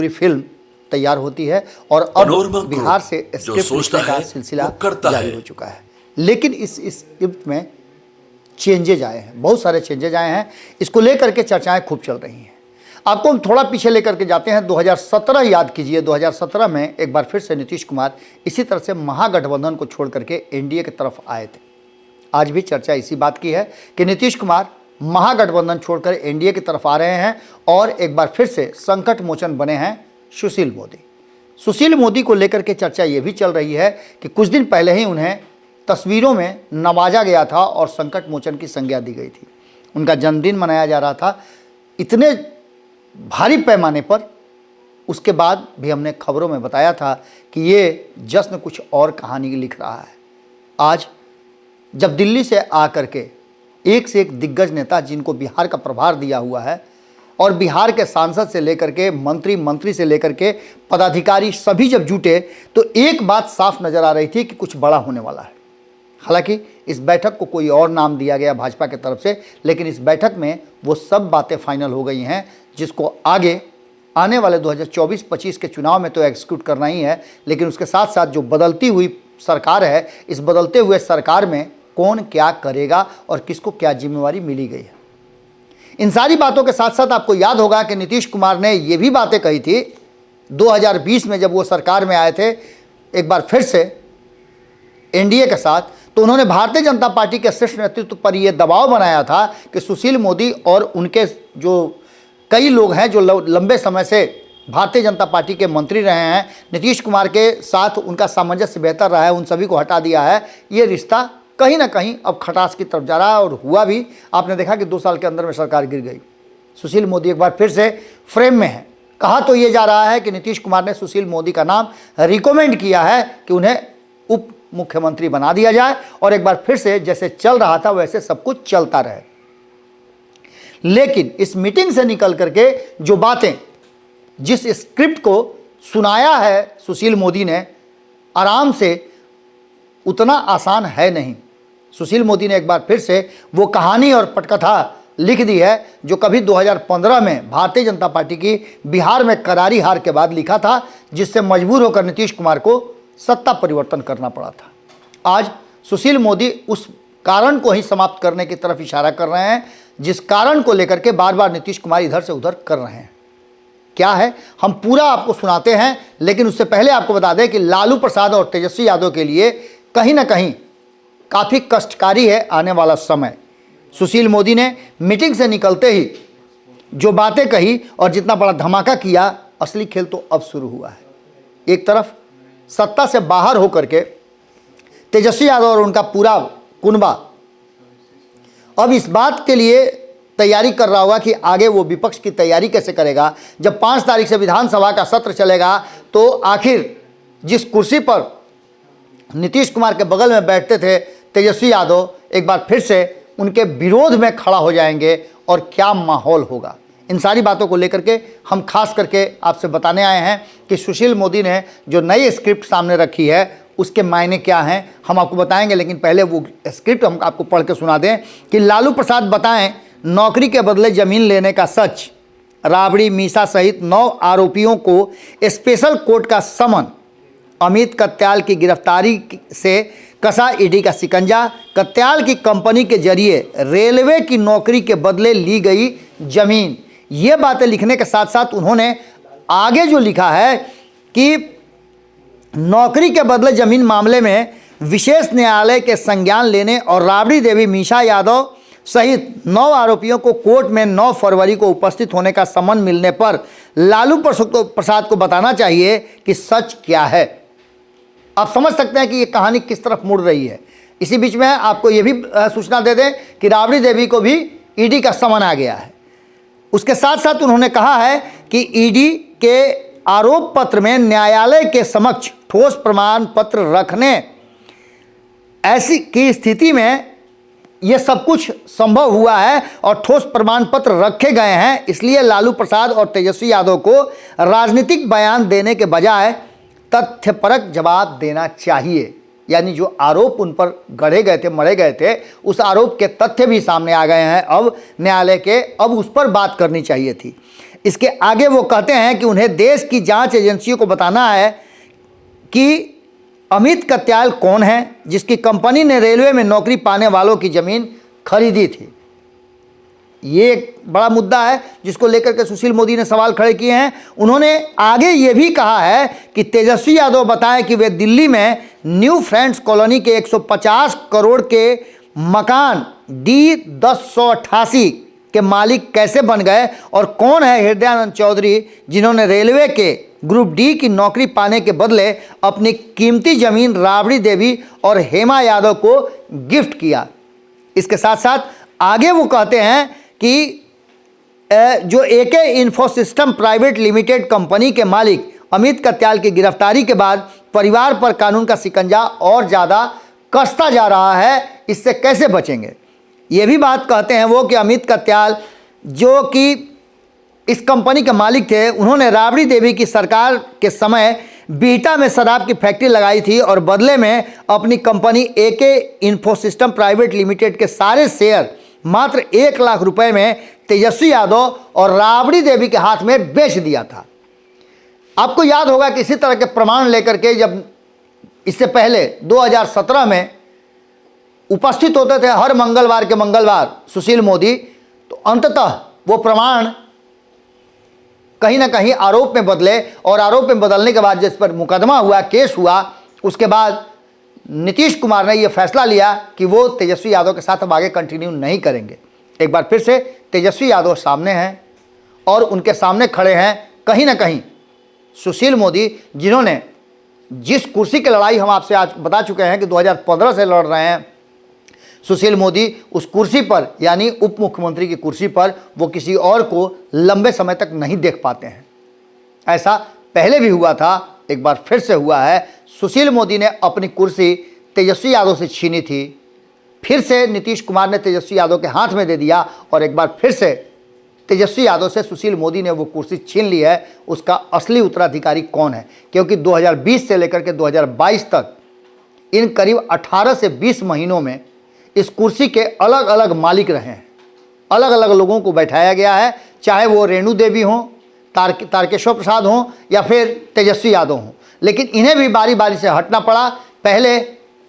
पूरी फिल्म तैयार होती है और अब बिहार से स्क्रिप्ट लिखने का सिलसिला जारी हो चुका है। लेकिन इस स्क्रिप्ट में चेंजेज आए हैं, बहुत सारे चेंजेज आए हैं। इसको लेकर के चर्चाएं खूब चल रही हैं। आपको हम थोड़ा पीछे लेकर के जाते हैं। 2017 याद कीजिए, 2017 में एक बार फिर से नीतीश कुमार इसी तरह से महागठबंधन को छोड़ करके एनडीए की तरफ आए थे। आज भी चर्चा इसी बात की है कि नीतीश कुमार महागठबंधन छोड़कर एनडीए की तरफ आ रहे हैं और एक बार फिर से संकट मोचन बने हैं सुशील मोदी। सुशील मोदी को लेकर के चर्चा ये भी चल रही है कि कुछ दिन पहले ही उन्हें तस्वीरों में नवाजा गया था और संकट मोचन की संज्ञा दी गई थी। उनका जन्मदिन मनाया जा रहा था इतने भारी पैमाने पर। उसके बाद भी हमने खबरों में बताया था कि ये जश्न कुछ और कहानी लिख रहा है। आज जब दिल्ली से आकर के एक से एक दिग्गज नेता जिनको बिहार का प्रभार दिया हुआ है और बिहार के सांसद से लेकर के मंत्री से लेकर के पदाधिकारी सभी जब जुटे तो एक बात साफ नज़र आ रही थी कि कुछ बड़ा होने वाला है। हालांकि इस बैठक को कोई और नाम दिया गया भाजपा की तरफ से, लेकिन इस बैठक में वो सब बातें फाइनल हो गई हैं जिसको आगे आने वाले 2024-25 के चुनाव में तो एग्जीक्यूट करना ही है। लेकिन उसके साथ साथ जो बदलती हुई सरकार है, इस बदलते हुए सरकार में कौन क्या करेगा और किसको क्या जिम्मेवारी मिली गई है। इन सारी बातों के साथ साथ आपको याद होगा कि नीतीश कुमार ने ये भी बातें कही थी 2020 में जब वो सरकार में आए थे एक बार फिर से एनडीए के साथ, तो उन्होंने भारतीय जनता पार्टी के शीर्ष नेतृत्व पर यह दबाव बनाया था कि सुशील मोदी और उनके जो कई लोग हैं जो लंबे समय से भारतीय जनता पार्टी के मंत्री रहे हैं, नीतीश कुमार के साथ उनका सामंजस्य बेहतर रहा है, उन सभी को हटा दिया है। ये रिश्ता कहीं ना कहीं अब खटास की तरफ जा रहा है और हुआ भी। आपने देखा कि 2 साल के अंदर में सरकार गिर गई। सुशील मोदी एक बार फिर से फ्रेम में है। कहा तो ये जा रहा है कि नीतीश कुमार ने सुशील मोदी का नाम रिकमेंड किया है कि उन्हें उप मुख्यमंत्री बना दिया जाए और एक बार फिर से जैसे चल रहा था वैसे सब कुछ चलता रहे। लेकिन इस मीटिंग से निकल करके जो बातें, जिस स्क्रिप्ट को सुनाया है सुशील मोदी ने, आराम से उतना आसान है नहीं। सुशील मोदी ने एक बार फिर से वो कहानी और पटकथा लिख दी है जो कभी 2015 में भारतीय जनता पार्टी की बिहार में करारी हार के बाद लिखा था, जिससे मजबूर होकर नीतीश कुमार को सत्ता परिवर्तन करना पड़ा था। आज सुशील मोदी उस कारण को ही समाप्त करने की तरफ इशारा कर रहे हैं जिस कारण को लेकर के बार बार नीतीश कुमार इधर से उधर कर रहे हैं। क्या है हम पूरा आपको सुनाते हैं, लेकिन उससे पहले आपको बता दें कि लालू प्रसाद और तेजस्वी यादव के लिए कहीं ना कहीं काफ़ी कष्टकारी है आने वाला समय। सुशील मोदी ने मीटिंग से निकलते ही जो बातें कही और जितना बड़ा धमाका किया, असली खेल तो अब शुरू हुआ है। एक तरफ सत्ता से बाहर होकर के तेजस्वी यादव और उनका पूरा कुनबा अब इस बात के लिए तैयारी कर रहा होगा कि आगे वो विपक्ष की तैयारी कैसे करेगा। जब 5 तारीख से विधानसभा का सत्र चलेगा तो आखिर जिस कुर्सी पर नीतीश कुमार के बगल में बैठते थे तेजस्वी यादव, एक बार फिर से उनके विरोध में खड़ा हो जाएंगे और क्या माहौल होगा। इन सारी बातों को लेकर के हम खास करके आपसे बताने आए हैं कि सुशील मोदी ने जो नई स्क्रिप्ट सामने रखी है उसके मायने क्या हैं हम आपको बताएंगे। लेकिन पहले वो स्क्रिप्ट हम आपको पढ़ के सुना दें कि लालू प्रसाद बताएं नौकरी के बदले जमीन लेने का सच। राबड़ी मीसा सहित 9 आरोपियों को स्पेशल कोर्ट का समन। अमित कत्याल की गिरफ्तारी से कसा ईडी का शिकंजा। कत्याल की कंपनी के जरिए रेलवे की नौकरी के बदले ली गई जमीन। ये बातें लिखने के साथ साथ उन्होंने आगे जो लिखा है कि नौकरी के बदले जमीन मामले में विशेष न्यायालय के संज्ञान लेने और राबड़ी देवी मीसा यादव सहित 9 आरोपियों को कोर्ट में 9 फरवरी को उपस्थित होने का समन मिलने पर लालू प्रसाद को बताना चाहिए कि सच क्या है। आप समझ सकते हैं कि ये कहानी किस तरफ मुड़ रही है। इसी बीच में आपको ये भी सूचना दे दें कि राबड़ी देवी को भी ईडी का समन आ गया है। उसके साथ साथ उन्होंने कहा है कि ईडी के आरोप पत्र में न्यायालय के समक्ष ठोस प्रमाण पत्र रखने ऐसी की स्थिति में यह सब कुछ संभव हुआ है और ठोस प्रमाण पत्र रखे गए हैं। इसलिए लालू प्रसाद और तेजस्वी यादव को राजनीतिक बयान देने के बजाय तथ्यपरक जवाब देना चाहिए। यानी जो आरोप उन पर गढ़े गए थे, मढ़े गए थे, उस आरोप के तथ्य भी सामने आ गए हैं अब न्यायालय के, अब उस पर बात करनी चाहिए थी। इसके आगे वो कहते हैं कि उन्हें देश की जांच एजेंसियों को बताना है कि अमित कत्याल कौन है जिसकी कंपनी ने रेलवे में नौकरी पाने वालों की ज़मीन खरीदी थी। ये एक बड़ा मुद्दा है जिसको लेकर के सुशील मोदी ने सवाल खड़े किए हैं। उन्होंने आगे ये भी कहा है कि तेजस्वी यादव बताएं कि वे दिल्ली में न्यू फ्रेंड्स कॉलोनी के 150 करोड़ के मकान D1088 के मालिक कैसे बन गए और कौन है हृदयानंद चौधरी जिन्होंने रेलवे के ग्रुप डी की नौकरी पाने के बदले अपनी कीमती जमीन राबड़ी देवी और हेमा यादव को गिफ्ट किया। इसके साथ साथ आगे वो कहते हैं कि जो एके इन्फोसिस्टम प्राइवेट लिमिटेड कंपनी के मालिक अमित कत्याल की गिरफ्तारी के बाद परिवार पर कानून का शिकंजा और ज़्यादा कसता जा रहा है, इससे कैसे बचेंगे। ये भी बात कहते हैं वो कि अमित कत्याल जो कि इस कंपनी के मालिक थे, उन्होंने राबड़ी देवी की सरकार के समय बीटा में शराब की फैक्ट्री लगाई थी और बदले में अपनी कंपनी एके इन्फोसिस्टम प्राइवेट लिमिटेड के सारे शेयर मात्र 1 लाख रुपए में तेजस्वी यादव और राबड़ी देवी के हाथ में बेच दिया था। आपको याद होगा कि इसी तरह के प्रमाण लेकर के जब इससे पहले 2017 में उपस्थित होते थे हर मंगलवार के मंगलवार सुशील मोदी, तो अंततः वो प्रमाण कहीं ना कहीं आरोप में बदले और आरोप में बदलने के बाद जिस पर मुकदमा हुआ, केस हुआ, उसके बाद नीतीश कुमार ने यह फैसला लिया कि वो तेजस्वी यादव के साथ अब आगे कंटिन्यू नहीं करेंगे। एक बार फिर से तेजस्वी यादव सामने हैं और उनके सामने खड़े हैं कहीं ना कहीं सुशील मोदी, जिन्होंने जिस कुर्सी की लड़ाई हम आपसे आज बता चुके हैं कि 2015 से लड़ रहे हैं सुशील मोदी, उस कुर्सी पर यानी उप मुख्यमंत्री की कुर्सी पर वो किसी और को लंबे समय तक नहीं देख पाते हैं। ऐसा पहले भी हुआ था, एक बार फिर से हुआ है। सुशील मोदी ने अपनी कुर्सी तेजस्वी यादव से छीनी थी, फिर से नीतीश कुमार ने तेजस्वी यादव के हाथ में दे दिया और एक बार फिर से तेजस्वी यादव से सुशील मोदी ने वो कुर्सी छीन ली है। उसका असली उत्तराधिकारी कौन है, क्योंकि 2020 से लेकर के 2022 तक इन करीब 18 से 20 महीनों में इस कुर्सी के अलग अलग मालिक रहे हैं। अलग अलग लोगों को बैठाया गया है, चाहे वो रेणु देवी हों, तारकेश्वर प्रसाद हों या फिर तेजस्वी यादव हों, लेकिन इन्हें भी बारी बारी से हटना पड़ा। पहले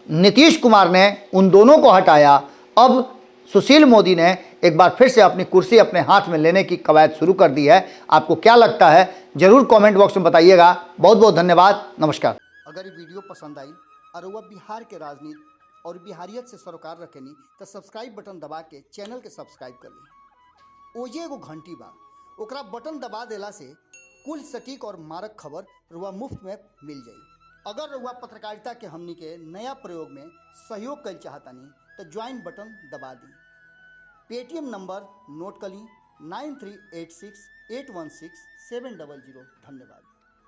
नीतीश कुमार ने उन दोनों को हटाया, अब सुशील मोदी ने एक बार फिर से अपनी कुर्सी अपने हाथ में लेने की कवायद शुरू कर दी है। आपको क्या लगता है जरूर कमेंट बॉक्स में बताइएगा। बहुत बहुत धन्यवाद, नमस्कार। अगर ये वीडियो पसंद आई और वह बिहार के राजनीति और बिहारियत से सरोकार रखेनी तो सब्सक्राइब बटन दबा के चैनल के सब्सक्राइब कर ली। ओजे एगो घंटी बा, ओकरा बटन दबा देला से कुल सटीक और मारक खबर रुआ मुफ्त में मिल जाई। अगर रुआ पत्रकारिता के हमनी के नया प्रयोग में सहयोग कर चाहतानी तो ज्वाइन बटन दबा दी। पेटीएम नंबर नोट कर ली 9386816700। धन्यवाद।